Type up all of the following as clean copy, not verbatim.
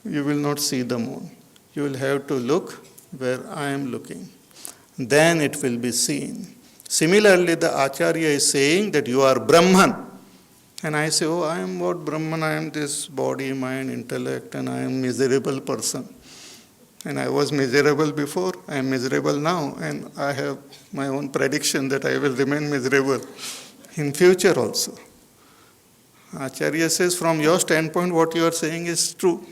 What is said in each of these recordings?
you will not see the moon. You will have to look where I am looking. Then it will be seen. Similarly, the Acharya is saying that you are Brahman. And I say, oh, I am what Brahman? I am this body, mind, intellect, and I am a miserable person. And I was miserable before, I am miserable now, and I have my own prediction that I will remain miserable in future also. Acharya says, from your standpoint, what you are saying is true.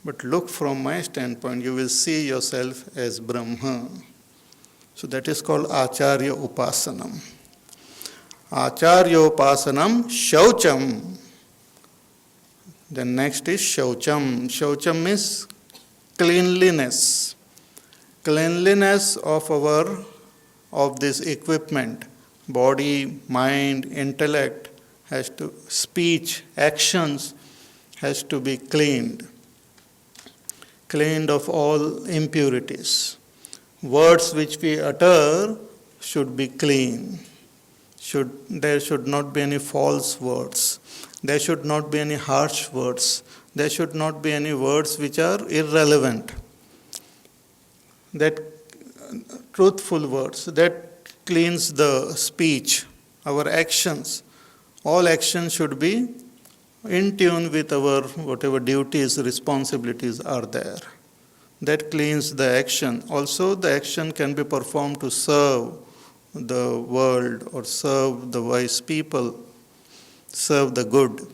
But look from my standpoint, you will see yourself as Brahma. So that is called Acharya Upasanam. Acharya Upasanam Shaucham. Then next is Shaucham. Shaucham means cleanliness. Cleanliness of this equipment, body, mind, intellect, speech, actions has to be cleaned. Cleaned of all impurities. Words which we utter should be clean. There should not be any false words. There should not be any harsh words. There should not be any words which are irrelevant. That truthful words, that cleans the speech, our actions. All actions should be in tune with our whatever duties, responsibilities are there. That cleans the action. Also, the action can be performed to serve the world or serve the wise people, serve the good.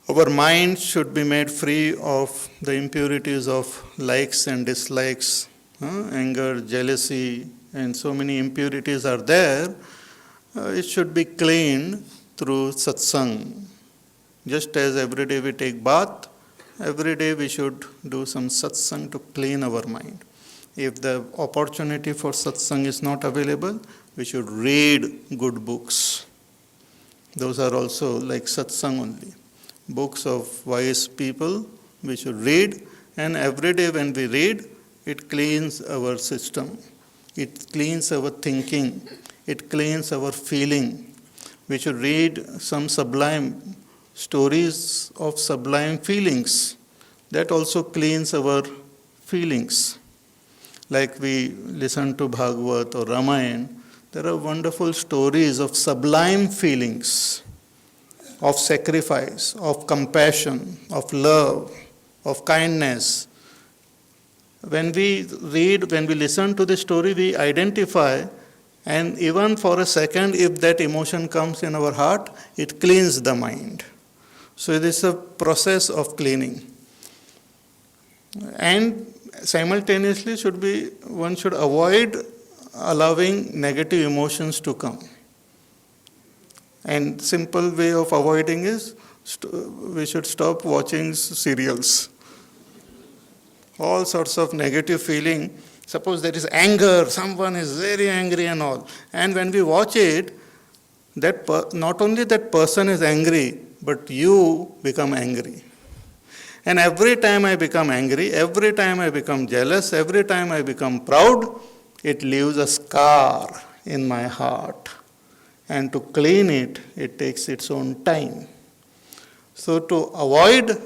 Our mind should be made free of the impurities of likes and dislikes, anger, jealousy, and so many impurities are there. It should be cleaned through satsang. Just as every day we take bath, every day we should do some satsang to clean our mind. If the opportunity for satsang is not available, we should read good books. Those are also like satsang only. Books of wise people we should read, and every day when we read, it cleans our system. It cleans our thinking. It cleans our feeling. We should read some sublime stories of sublime feelings. That also cleans our feelings. Like we listen to Bhagavad or Ramayana, there are wonderful stories of sublime feelings, of sacrifice, of compassion, of love, of kindness. When we read, when we listen to the story, we identify, and even for a second, if that emotion comes in our heart, it cleans the mind. So it is a process of cleaning. And simultaneously one should avoid allowing negative emotions to come. And simple way of avoiding is we should stop watching serials. All sorts of negative feeling. Suppose there is anger, someone is very angry and all. And when we watch it, not only that person is angry, but you become angry. And every time I become angry, every time I become jealous, every time I become proud, it leaves a scar in my heart. And to clean it, it takes its own time. So to avoid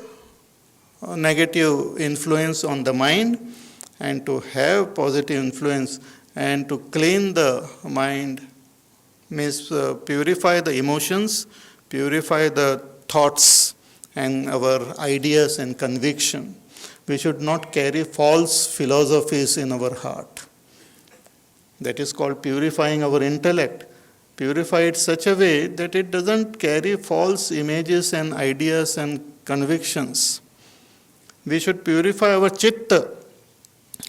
negative influence on the mind and to have positive influence and to clean the mind means purify the emotions, purify the thoughts and our ideas and conviction. We should not carry false philosophies in our heart. That is called purifying our intellect. Purify it such a way that it doesn't carry false images and ideas and convictions. We should purify our chitta,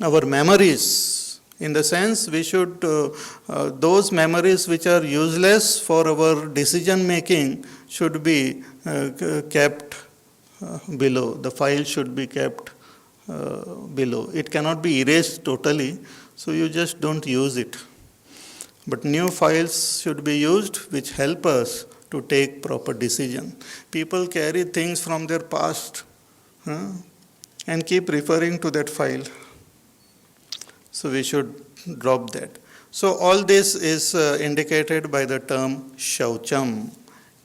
our memories. In the sense, we should, those memories which are useless for our decision making should be kept below. The file should be kept below. It cannot be erased totally, so you just don't use it. But new files should be used which help us to take proper decision. People carry things from their past and keep referring to that file. So we should drop that. So all this is indicated by the term shaucham,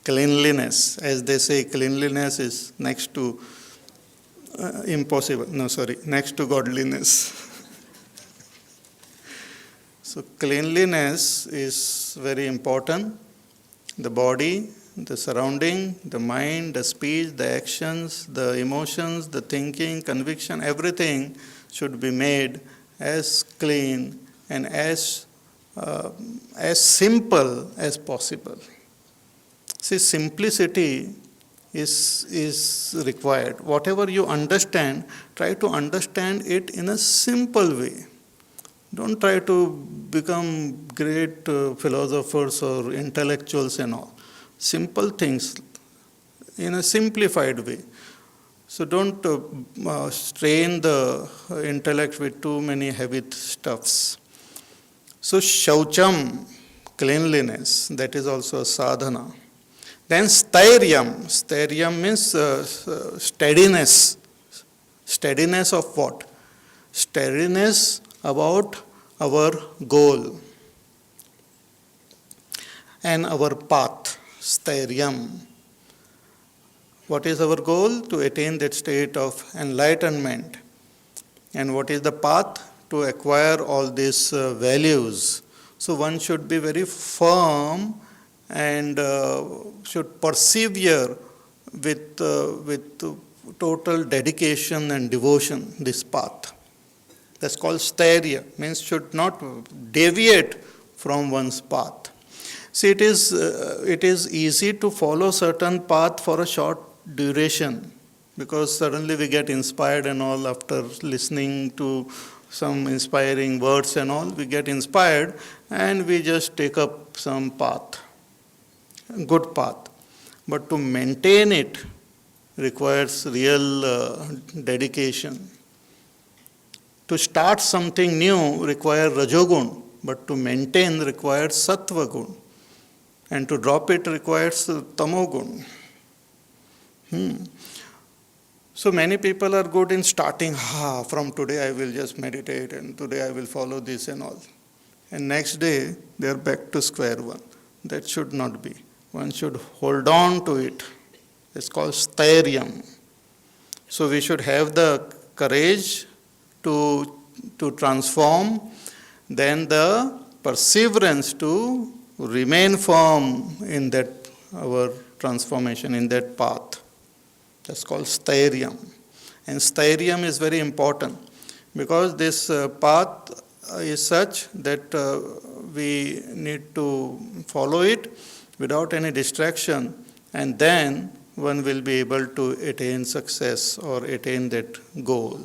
cleanliness. As they say, cleanliness is next to next to godliness. So cleanliness is very important. The body, the surrounding, the mind, the speech, the actions, the emotions, the thinking, conviction, everything should be made as clean and as simple as possible. See, simplicity is required. Whatever you understand, try to understand it in a simple way. Don't try to become great philosophers or intellectuals and all. Simple things in a simplified way. So don't strain the intellect with too many heavy stuffs. So shaucham, cleanliness, that is also a sadhana. Then stairyam. Stairyam means steadiness. Steadiness of what? Steadiness about our goal and our path. Stairyam. What is our goal? To attain that state of enlightenment. And what is the path? To acquire all these values. So one should be very firm and should persevere with total dedication and devotion this path. That's called stairya, means should not deviate from one's path. See, it is easy to follow certain path for a short duration, because suddenly we get inspired and all after listening to some inspiring words and all, we get inspired and we just take up some path, good path. But to maintain it requires real dedication. To start something new requires rajogun, but to maintain requires sattva gun. And to drop it requires tamogun. So many people are good in starting, from today I will just meditate and today I will follow this and all. And next day they are back to square one. That should not be. One should hold on to it. It's called stairyam. So we should have the courage to transform, then the perseverance to remain firm in that our transformation, in that path. That's called stairyam. And stairyam is very important because this path is such that we need to follow it without any distraction, and then one will be able to attain success or attain that goal.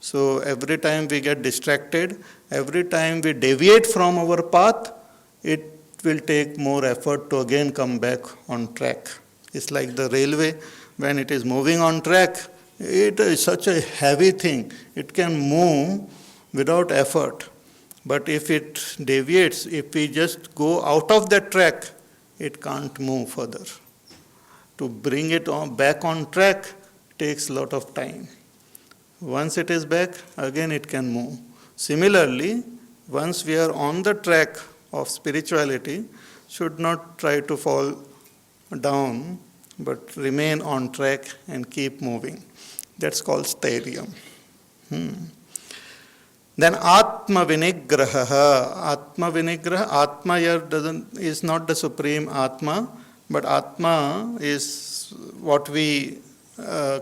So every time we get distracted, every time we deviate from our path, it will take more effort to again come back on track. It's like the railway, when it is moving on track, it is such a heavy thing. It can move without effort. But if it deviates, if we just go out of that track, it can't move further. To bring it back on track takes a lot of time. Once it is back, again it can move. Similarly, once we are on the track of spirituality, should not try to fall down, but remain on track and keep moving. That's called stairyam. Then Atma Vinigraha. Atma Vinigraha, Atma here is not the supreme Atma, but Atma is what we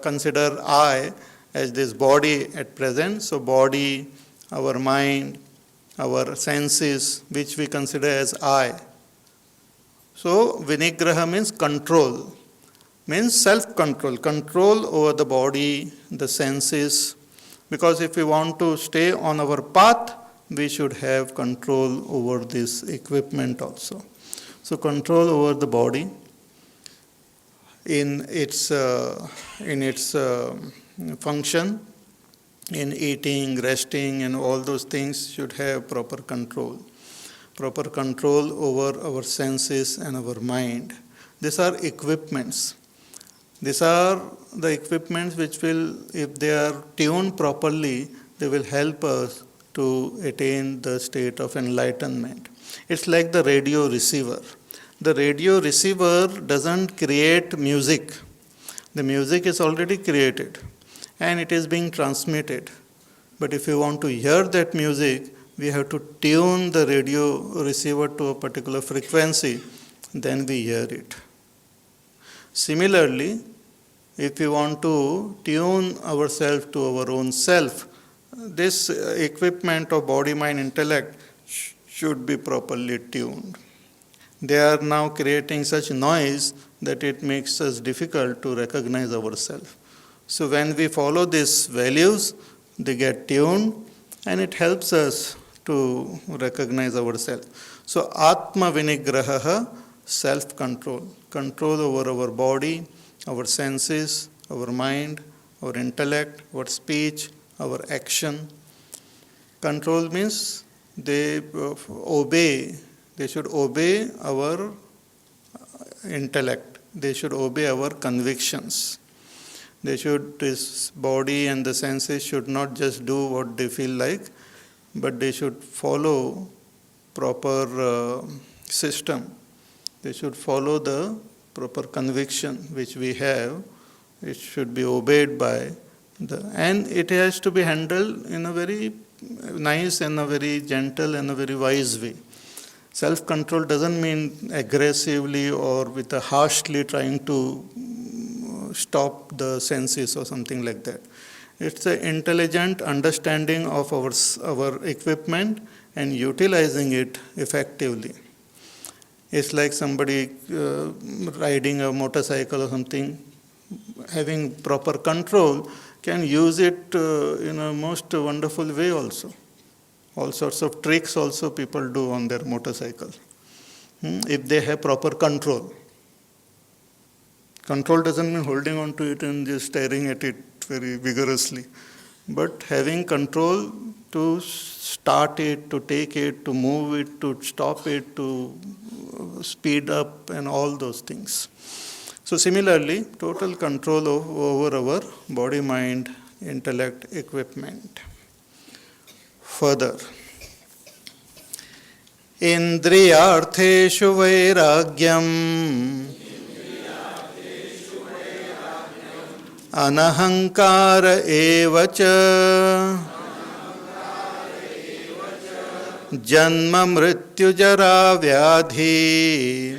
consider I as this body at present. So body, our mind, our senses, which we consider as I. So Vinigraha means control, means self-control, control over the body, the senses. Because if we want to stay on our path, we should have control over this equipment also. So control over the body in its function, in eating, resting, and all those things should have proper control. Proper control over our senses and our mind. These are equipments. These are the equipments which will, if they are tuned properly, they will help us to attain the state of enlightenment. It's like the radio receiver. The radio receiver doesn't create music. The music is already created and it is being transmitted. But if you want to hear that music, we have to tune the radio receiver to a particular frequency, then we hear it. Similarly, if we want to tune ourselves to our own self, this equipment of body, mind, intellect should be properly tuned. They are now creating such noise that it makes us difficult to recognize ourselves. So when we follow these values, they get tuned and it helps us to recognize ourselves. So Atma Vinigraha, self-control, control over our body, our senses, our mind, our intellect, our speech, our action. Control means they should obey our intellect. They should obey our convictions. This body and the senses should not just do what they feel like, but they should follow proper system. They should follow the proper conviction which we have. It should be obeyed by and it has to be handled in a very nice and a very gentle and a very wise way. Self-control doesn't mean aggressively or with a harshly trying to stop the senses or something like that. It's an intelligent understanding of our equipment and utilizing it effectively. It's like somebody riding a motorcycle or something, having proper control, can use it in a most wonderful way also. All sorts of tricks also people do on their motorcycle. If they have proper control. Control doesn't mean holding on to it and just staring at it very vigorously. But having control to start it, to take it, to move it, to stop it, to speed up and all those things. So similarly, total control over our body, mind, intellect, equipment. Further, Indriyartheshu vairagyam anahankara evacha janma mrityu jara vyadhi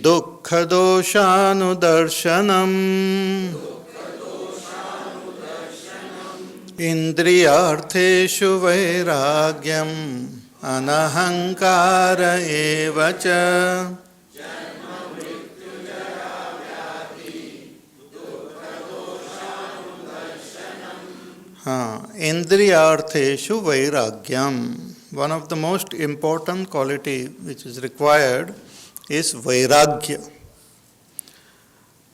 dukkha doshanudarshanam Indriyartheshu vairagyam anahankara evacha Indriyartheshu vairagyam. One of the most important quality which is required is vairagya.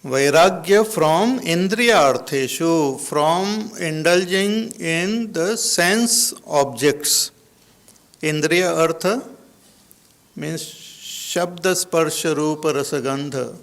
Vairagya from indriyartheshu, from indulging in the sense objects. Indriya artha means shabda sparsha rupa rasagandha,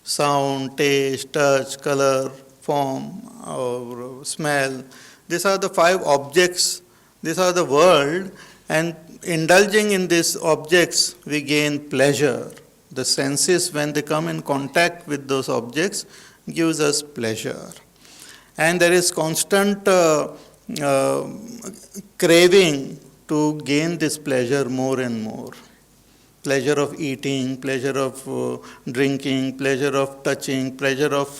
sound, taste, touch, color, form, or smell. These are the 5 objects, these are the world, and indulging in these objects we gain pleasure. The senses, when they come in contact with those objects, gives us pleasure. And there is constant craving to gain this pleasure more and more. Pleasure of eating, pleasure of drinking, pleasure of touching, pleasure of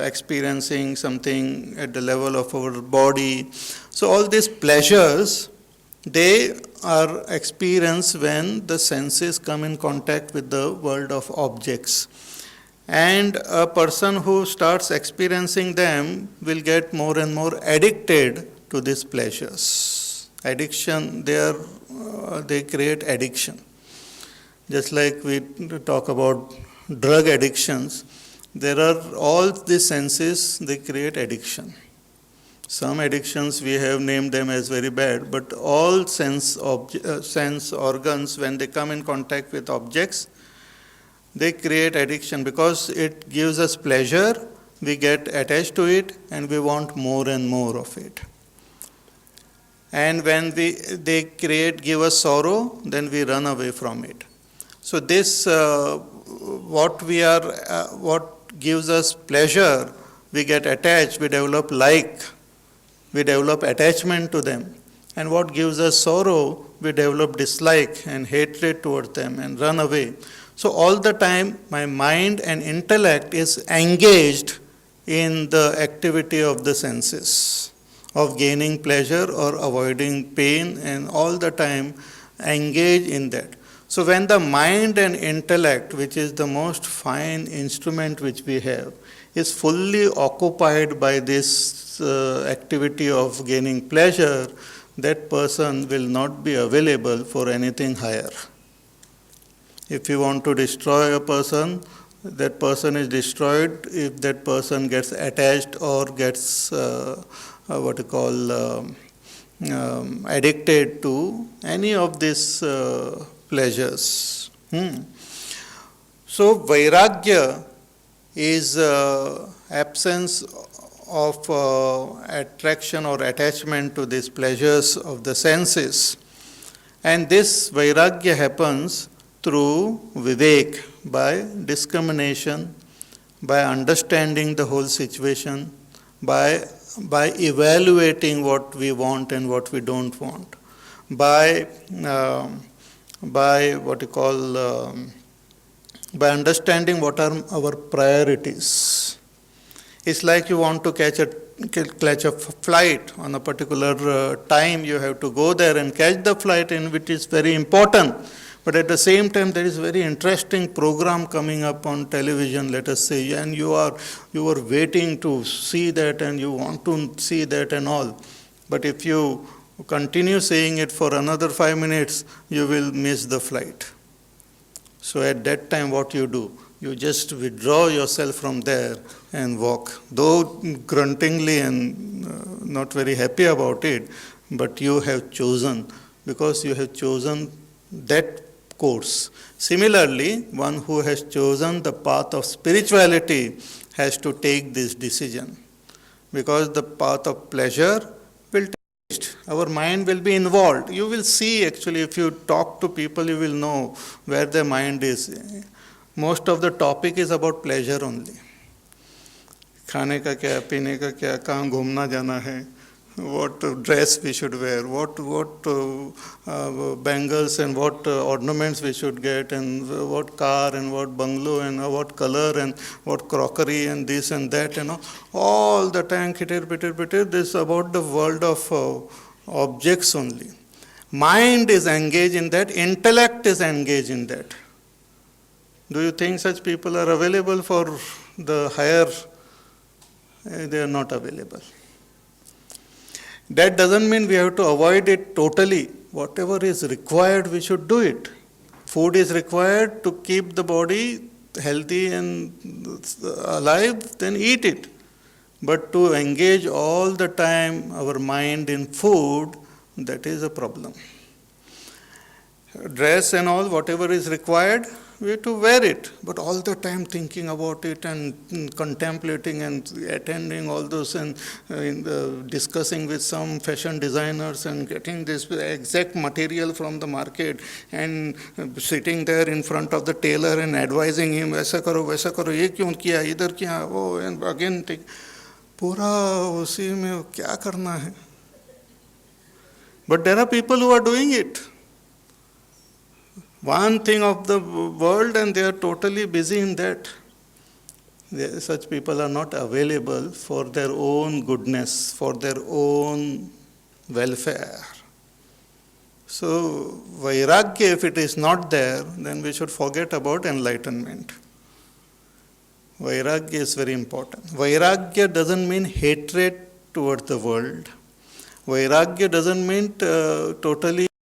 experiencing something at the level of our body. So all these pleasures, they are experienced when the senses come in contact with the world of objects. And a person who starts experiencing them will get more and more addicted to these pleasures. Addiction, they create addiction. Just like we talk about drug addictions, there are all these senses, they create addiction. Some addictions we have named them as very bad, but all sense organs, when they come in contact with objects, they create addiction because it gives us pleasure, we get attached to it and we want more and more of it. And when they give us sorrow, then we run away from it. So this, what gives us pleasure, we get attached, we develop we develop attachment to them. And what gives us sorrow, we develop dislike and hatred towards them and run away. So all the time, my mind and intellect is engaged in the activity of the senses, of gaining pleasure or avoiding pain, and all the time engage in that. So when the mind and intellect, which is the most fine instrument which we have, is fully occupied by this activity of gaining pleasure, that person will not be available for anything higher. If you want to destroy a person, that person is destroyed if that person gets attached or gets addicted to any of these pleasures. So vairagya is absence of attraction or attachment to these pleasures of the senses. And this vairagya happens through vivek, by discrimination, by understanding the whole situation, by evaluating what we want and what we don't want, by understanding what are our priorities. It's like you want to catch a flight on a particular time. You have to go there and catch the flight, and which is very important. But at the same time, there is a very interesting program coming up on television, let us say, and you are waiting to see that, and you want to see that and all. But if you continue saying it for another 5 minutes, you will miss the flight. So at that time, what you do? You just withdraw yourself from there and walk, though gruntingly and not very happy about it, but you have chosen, because you have chosen that course. Similarly, one who has chosen the path of spirituality has to take this decision, because the path of pleasure will taste. Our mind will be involved. You will see, actually, if you talk to people, you will know where their mind is. Most of the topic is about pleasure only. खाने का क्या, पीने का क्या, कहाँ घूमना जाना है, what dress we should wear, what bangles and what ornaments we should get, and what car and what bungalow and what color and what crockery and this and that, all the time, this is about the world of objects only. Mind is engaged in that, intellect is engaged in that. Do you think such people are available for the higher? They are not available. That doesn't mean we have to avoid it totally. Whatever is required, we should do it. Food is required to keep the body healthy and alive, then eat it. But to engage all the time our mind in food, that is a problem. Dress and all, whatever is required, we have to wear it, but all the time thinking about it and contemplating and attending all those and discussing with some fashion designers and getting this exact material from the market and sitting there in front of the tailor and advising him, वैसा करो, ये क्यों किया, इधर किया, वो, and again take, पूरा उसी में क्या करना है? But there are people who are doing it. One thing of the world, and they are totally busy in that. Such people are not available for their own goodness, for their own welfare. So, vairagya, if it is not there, then we should forget about enlightenment. Vairagya is very important. Vairagya doesn't mean hatred towards the world. Vairagya doesn't mean totally